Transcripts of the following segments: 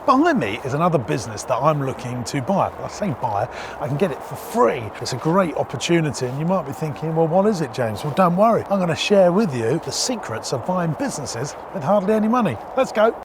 Buy Me is another business that I'm looking to buy. I say buy, I can get it for free. It's a great opportunity, and you might be thinking, well, what is it, James? Well, don't worry. I'm going to share with you the secrets of buying businesses with hardly any money. Let's go.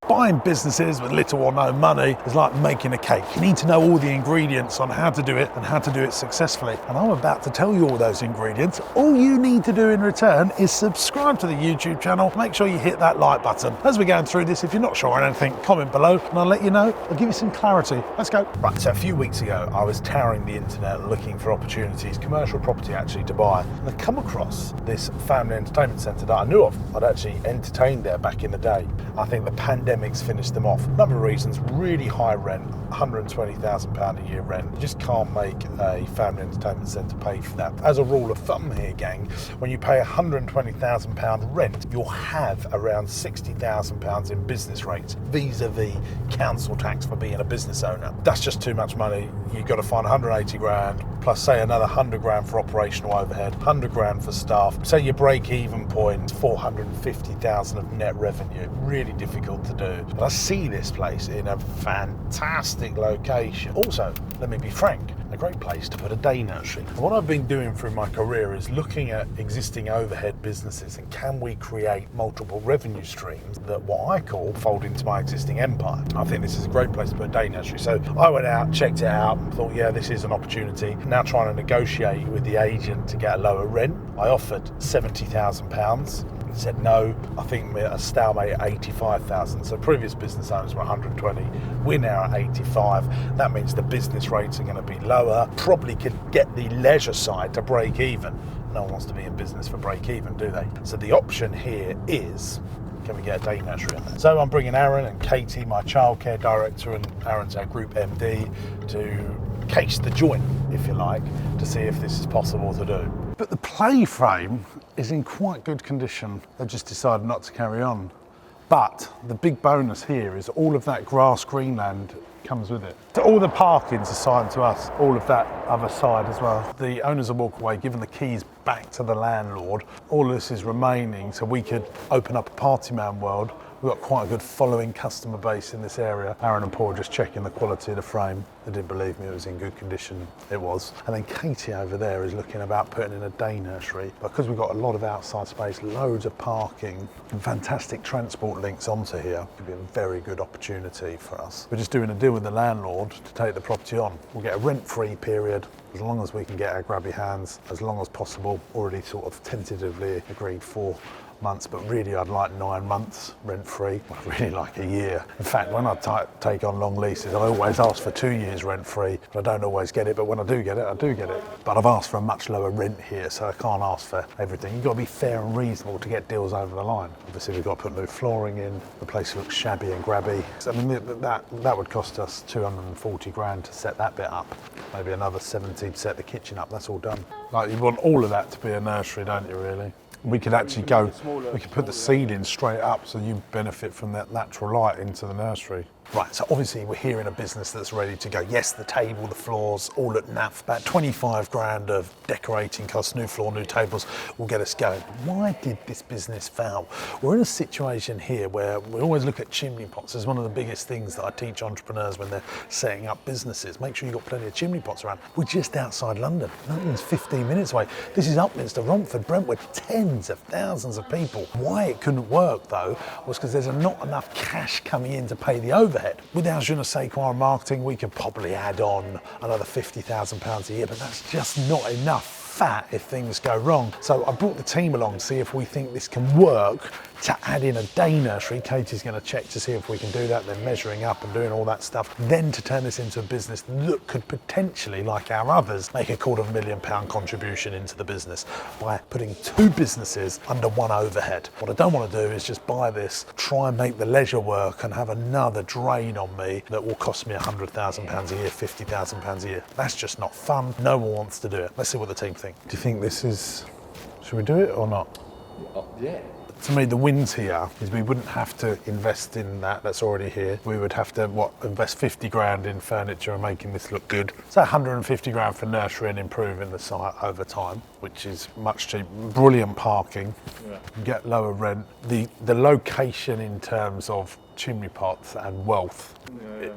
Buying businesses with little or no money is like making a cake. You need to know all the ingredients on how to do it and how to do it successfully. And I'm about to tell you all those ingredients. All you need to do in return is subscribe to the YouTube channel. Make sure you hit that like button. As we're going through this, if you're not sure on anything, comment below and I'll let you know. I'll give you some clarity. Let's go. Right, so a few weeks ago, I was touring the internet looking for opportunities, commercial property actually, to buy. And I'd come across this family entertainment centre that I knew of. I'd actually entertained there back in the day. I think the pandemic's finished them off. A number of reasons: really high rent, £120,000 a year rent. You just can't make a family entertainment centre pay for that. As a rule of thumb here, gang, when you pay £120,000 rent, you'll have around £60,000 in business rates, vis-a-vis council tax for being a business owner. That's just too much money. You've got to find 180 grand, plus say another 100 grand for operational overhead, 100 grand for staff. Say your break-even point, 450,000 of net revenue. Really difficult to do. But I see this place in a fantastic location. Also, let me be frank, a great place to put a day nursery. And what I've been doing through my career is looking at existing overhead businesses and can we create multiple revenue streams that what I call fold into my existing empire. I think this is a great place to put a day nursery. So I went out, checked it out, and thought, yeah, this is an opportunity. Now trying to negotiate with the agent to get a lower rent. I offered £70,000. He said no. I think we're a stalemate at 85,000. So previous business owners were 120. We're now at 85. That means the business rates are going to be lower. Probably could get the leisure side to break even. No one wants to be in business for break even, do they? So the option here is, can we get a day nursery on there? So I'm bringing Aaron and Katie, my childcare director, and Aaron's our group MD, to case the joint, if you like, to see if this is possible to do. But the play frame is in quite good condition. They've just decided not to carry on. But the big bonus here is all of that grass greenland comes with it. So all the parking's assigned to us, all of that other side as well. The owners will walk away, giving the keys back to the landlord. All of this is remaining so we could open up a Partyman world. We've got quite a good following customer base in this area. Aaron and Paul are just checking the quality of the frame. They didn't believe me, it was in good condition. It was. And then Katie over there is looking about putting in a day nursery. Because we've got a lot of outside space, loads of parking, and fantastic transport links onto here, it could be a very good opportunity for us. We're just doing a deal with the landlord to take the property on. We'll get a rent-free period, as long as we can get our grabby hands, as long as possible. Already sort of tentatively agreed 4 months, but really I'd like 9 months rent-free. I'd really like a year. In fact, when I take on long leases, I always ask for 2 years rent-free, but I don't always get it, but when I do get it, I do get it. But I've asked for a much lower rent here, so I can't ask for everything. You've got to be fair and reasonable to get deals over the line. Obviously we've got to put new flooring in, the place looks shabby and grabby. I mean, that would cost us 240 grand to set that bit up. Maybe another 70 to set the kitchen up, that's all done. Like, you want all of that to be a nursery, don't you, really? We could actually go, we could put the ceiling straight up so you benefit from that natural light into the nursery. Right, so obviously we're here in a business that's ready to go. Yes, the table, the floors, all at naff. About 25 grand of decorating costs, new floor, new tables will get us going. Why did this business fail? We're in a situation here where we always look at chimney pots as one of the biggest things that I teach entrepreneurs when they're setting up businesses. Make sure you've got plenty of chimney pots around. We're just outside London. London's 15 minutes away. This is Upminster, Romford, Brentwood, tens of thousands of people. Why it couldn't work though was because there's not enough cash coming in to pay the overhead. With our je ne sais quoi marketing, we could probably add on another £50,000 a year, but that's just not enough fat if things go wrong. So I brought the team along to see if we think this can work to add in a day nursery. Katie's going to check to see if we can do that, then measuring up and doing all that stuff, then to turn this into a business that could potentially, like our others, make a £250,000 contribution into the business by putting 2 businesses under 1 overhead. What I don't want to do is just buy this, try and make the leisure work and have another drain on me that will cost me £100,000 a year, £50,000 a year. That's just not fun. No one wants to do it. Let's see what the team think. Do you think this is, should we do it or not? Yeah. To me, the wins here is we wouldn't have to invest in that's already here. We would have to, invest 50 grand in furniture and making this look good. So 150 grand for nursery and improving the site over time, which is much cheaper. Brilliant parking, get lower rent. The location in terms of chimney pots and wealth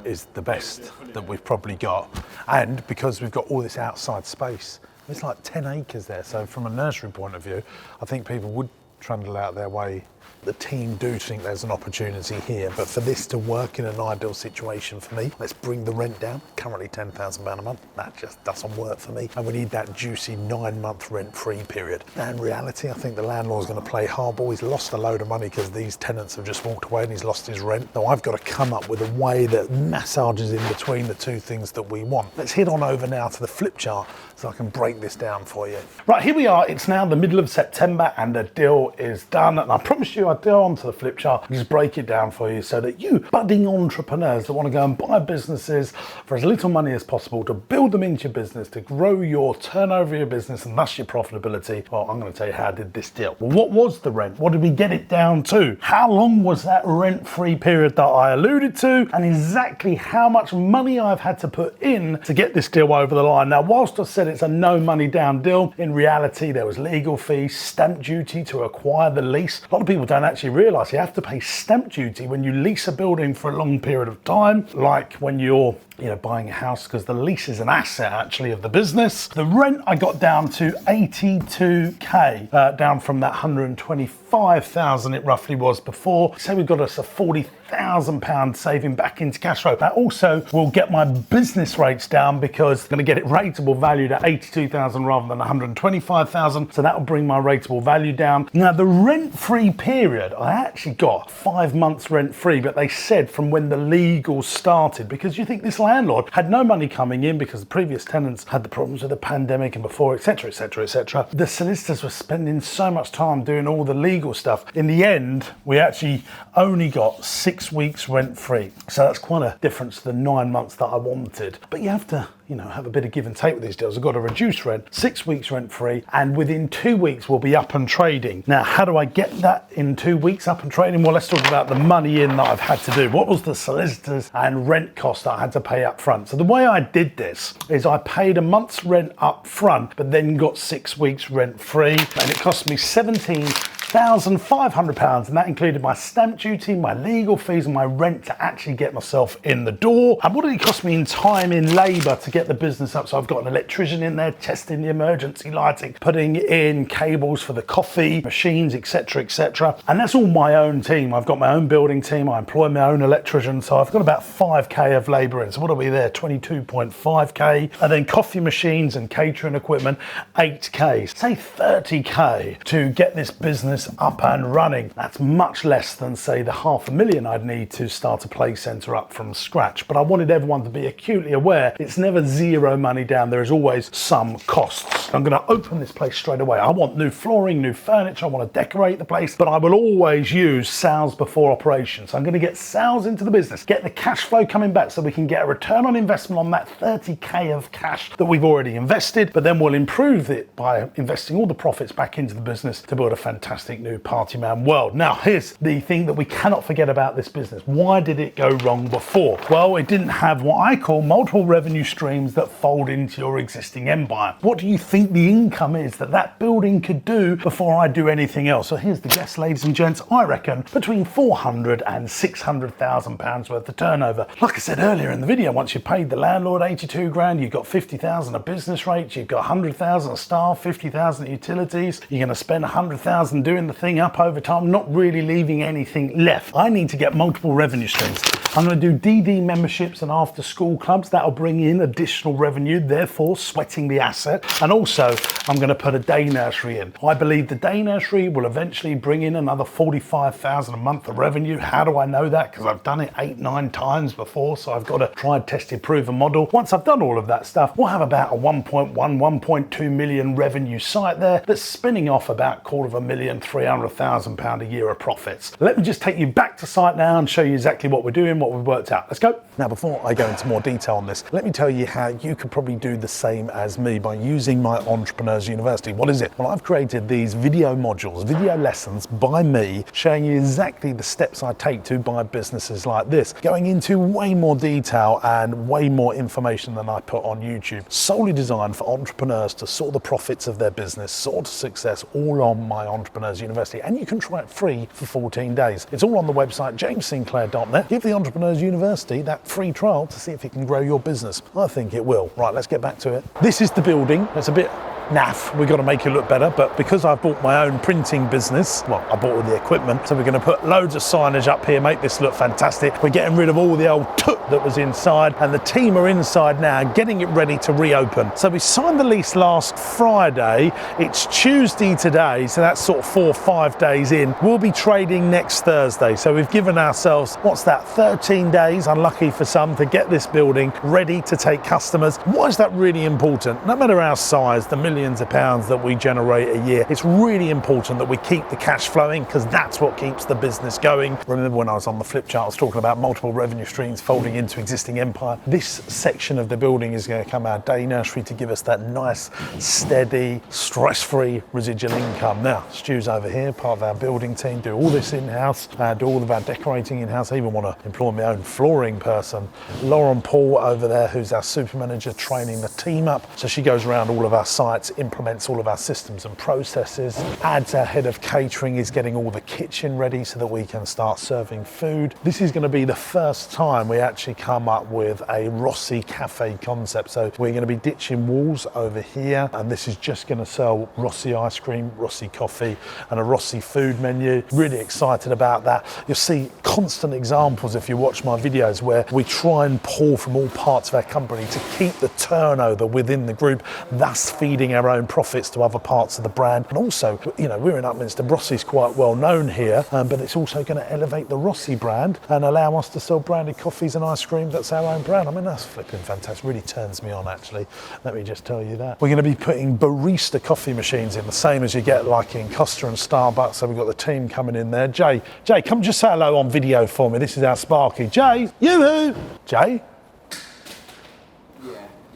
is the best that we've probably got. And because we've got all this outside space, it's like 10 acres there. So from a nursery point of view, I think people would trundle out their way. The team do think there's an opportunity here, but for this to work in an ideal situation for me, let's bring the rent down. Currently £10,000 a month, that just doesn't work for me. And we need that juicy 9-month rent-free period. Now in reality, I think the landlord's gonna play hardball. He's lost a load of money because these tenants have just walked away and he's lost his rent. Now I've got to come up with a way that massages in between the two things that we want. Let's head on over now to the flip chart so I can break this down for you. Right, here we are. It's now the middle of September and the deal is done. And I promise you, I'll go onto the flip chart and just break it down for you so that you budding entrepreneurs that want to go and buy businesses for as little money as possible to build them into your business, to grow your turnover of your business and thus your profitability. Well, I'm going to tell you how I did this deal. Well, what was the rent? What did we get it down to? How long was that rent-free period that I alluded to? And exactly how much money I've had to put in to get this deal over the line. Now, whilst I said it's a no money down deal, in reality, there was legal fees, stamp duty to acquire the lease. A lot of people don't actually realise you have to pay stamp duty when you lease a building for a long period of time, like when you're buying a house, because the lease is an asset actually of the business. The rent I got down to 82k, down from that 125,000 it roughly was before. So we got us a £40,000 saving back into cash flow. That also will get my business rates down because I'm going to get it rateable valued at 82,000 rather than 125,000. So that will bring my rateable value down. Now the rent-free period, I actually got 5 months rent-free, but they said from when the legal started, because you think this landlord had no money coming in because the previous tenants had the problems with the pandemic and before, etc, etc, etc. The solicitors were spending so much time doing all the legal stuff. In the end, we actually only got 6 weeks rent free. So that's quite a difference to the 9 months that I wanted. But you have to, have a bit of give and take with these deals. I've got to reduce rent, 6 weeks rent free, and within 2 weeks we'll be up and trading. Now, how do I get that in 2 weeks up and trading? Well, let's talk about the money in that I've had to do. What was the solicitors and rent cost that I had to pay up front? So the way I did this is I paid a month's rent up front, but then got 6 weeks rent free, and it cost me £17,500, and that included my stamp duty, my legal fees, and my rent to actually get myself in the door. And what did it cost me in time, in labour, to get the business up? So I've got an electrician in there testing the emergency lighting, putting in cables for the coffee machines, etc, etc. And that's all my own team. I've got my own building team, I employ my own electrician, so I've got about 5k of labour in. So what are we there? 22.5k. And then coffee machines and catering equipment, 8k. Say 30k to get this business up and running. That's much less than, say, the $500,000 I'd need to start a play centre up from scratch. But I wanted everyone to be acutely aware it's never zero money down. There is always some costs. I'm going to open this place straight away. I want new flooring, new furniture. I want to decorate the place, but I will always use sales before operations. So I'm going to get sales into the business, get the cash flow coming back so we can get a return on investment on that 30k of cash that we've already invested, but then we'll improve it by investing all the profits back into the business to build a fantastic new Partyman world. Now, here's the thing that we cannot forget about this business. Why did it go wrong before? Well, it didn't have what I call multiple revenue streams that fold into your existing empire. What do you think the income is that that building could do before I do anything else? So here's the guess, ladies and gents. I reckon between 400 and 600,000 pounds worth of turnover. Like I said earlier in the video, once you've paid the landlord 82 grand, you've got 50,000 of business rates, you've got 100,000 of staff, 50,000 utilities, you're going to spend 100,000 doing the thing up over time, not really leaving anything left. I need to get multiple revenue streams. I'm going to do DD memberships and after school clubs. That'll bring in additional revenue, therefore sweating the asset. And also I'm going to put a day nursery in. I believe the day nursery will eventually bring in another 45,000 a month of revenue. How do I know that? Because I've done it 8-9 times before, so I've got a tried, tested, proven model. Once I've done all of that stuff, we'll have about a 1.2 million revenue site there that's spinning off about £250,000 a year of profits. Let me just take you back to site now and show you exactly what we're doing, what we've worked out. Let's go. Now, before I go into more detail on this, let me tell you how you could probably do the same as me by using my Entrepreneurs University. What is it? Well, I've created these video modules, video lessons by me, showing you exactly the steps I take to buy businesses like this, going into way more detail and way more information than I put on YouTube, solely designed for entrepreneurs to soar the profits of their business, soar to success, all on my Entrepreneurs Entrepreneurs University, and you can try it free for 14 days. It's all on the website jamessinclair.net. Give the Entrepreneurs University that free trial to see if it can grow your business. I think it will. Right, let's get back to it. This is the building. It's a bit naff, we've got to make it look better, but because I've bought my own printing business, well, I bought all the equipment, so we're going to put loads of signage up here, make this look fantastic. We're getting rid of all the old toot that was inside, and the team are inside now getting it ready to reopen. So we signed the lease last Friday, it's Tuesday today, so that's sort of 4 or 5 days in. We'll be trading next Thursday, so we've given ourselves, 13 days, unlucky for some, to get this building ready to take customers. Why is that really important? No matter our size, the millions of pounds that we generate a year, it's really important that we keep the cash flowing, because that's what keeps the business going. Remember when I was on the flip chart, I was talking about multiple revenue streams folding into existing empire. This section of the building is going to come our day nursery to give us that nice, steady, stress-free residual income. Now, Stu's over here, part of our building team, do all this in-house, do all of our decorating in-house. I even want to employ my own flooring person. Lauren Paul over there, who's our super manager, training the team up. So she goes around all of our sites, implements all of our systems and processes. Ads, our head of catering, is getting all the kitchen ready so that we can start serving food. This is going to be the first time we actually come up with a Rossi cafe concept. So we're going to be ditching walls over here, and this is just going to sell Rossi ice cream, Rossi coffee, and a Rossi food menu. Really excited about that. You'll see constant examples if you watch my videos where we try and pull from all parts of our company to keep the turnover within the group, thus feeding our own profits to other parts of the brand. And also, you know, we're in Upminster, Rossi's quite well known here, but it's also going to elevate the Rossi brand and allow us to sell branded coffees and ice cream that's our own brand. I mean, that's flipping fantastic. Really turns me on, actually. Let me just tell you that. We're going to be putting barista coffee machines in, the same as you get like in Costa and Starbucks. So we've got the team coming in there. Jay, come just say hello on video for me. This is our Sparky. Jay, yoo-hoo! Jay?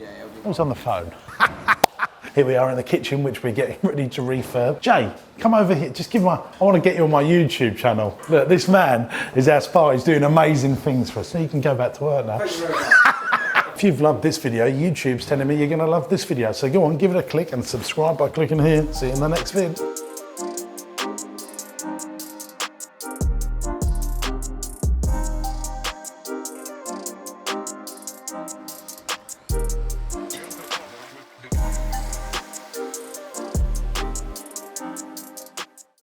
Yeah. Who's on the phone? Here we are in the kitchen, which we're getting ready to refurb. Jay, come over here. Just I want to get you on my YouTube channel. Look, this man is our Sparky. He's doing amazing things for us. So you can go back to work now. If you've loved this video, YouTube's telling me you're going to love this video. So go on, give it a click and subscribe by clicking here. See you in the next vid.